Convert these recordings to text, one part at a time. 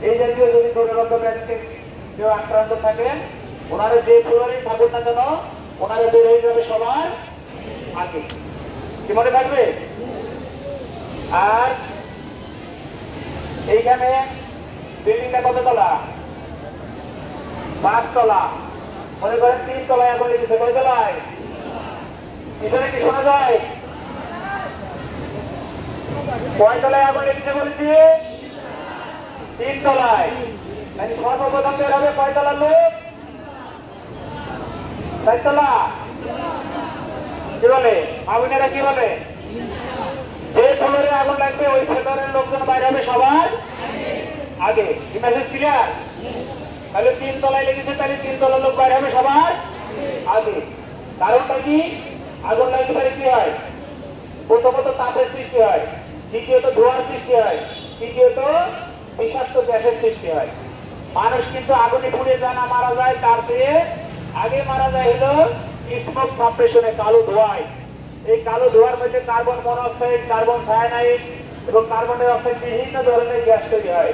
এই জাতীয় যদি দুর্গন্ধ ব্যাধিতে কেউ আক্রান্ত থাকেন, ওনারা যে ফ্লোরেই থাকুন না কেন, ওনারা বের হয়ে যাবে সবার আগে। কি মনে থাকবে? আর এইখানে বিল্ডিংটা কত তলা? 5 তলা। মনে করেন 3 তলায় এখন লেগেছে, কয় তলায়? পিছনে কি শোনা যায়? কয় তলায় আগুন লেগেছে বলেছি? 3 তলায়। মানে সর্বপ্রথম বের হবে কয় তলার লোক? 4 তলা। কি বলে আগুনেরা? কি বলে? যে ফ্লোরে আগুন লাগবে ওই ফ্লোরের লোকজন বাইরে হবে সবার আগে। কি মেসেজ ক্লিয়ার? তাহলে 3 তলায় লেগেছে, তাহলে 3 তলার লোক বাইরে হবে সবার আগে। কারণটা কি? আগুন লাগতে পারে কি হয়? প্রথমত তাপের সৃষ্টি হয়, দ্বিতীয়ত ধোঁয়ার সৃষ্টি হয়, তৃতীয়ত বিষাক্ত গ্যাসের সৃষ্টি হয়। মানুষ কিন্তু আগুনে পুড়ে যায় না মারা যায়, তার চেয়ে আগে মারা যায় হলো স্মোক সাপ্রেশনে, কালো ধোঁয়ায়। এই কালো ধোঁয়ার মধ্যে কার্বন মনোক্সাইড, কার্বন সায়ানাইড এবং কার্বন ডাই অক্সাইড বিভিন্ন ধরনের গ্যাস তৈরি হয়,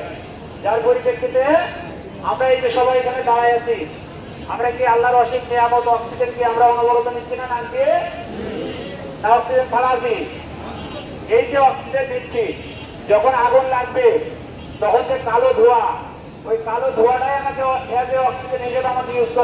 যার পরিপ্রেক্ষিতে আমরা এই যে সবাই এখানে দাঁড়ায় আছি, আমরা কি আল্লাহর অসীম নিয়ামত অক্সিজেন কি আমরা অনবরত নিচ্ছি না? নাকি না অক্সিজেন ছাড়া আছি? এই যে অক্সিজেন নিচ্ছি, যখন আগুন লাগবে তখন যে কালো ধোঁয়া, ওই কালো ধোঁয়াটাই আমাকে অক্সিজেন হিসেবে আমাকে ইউজ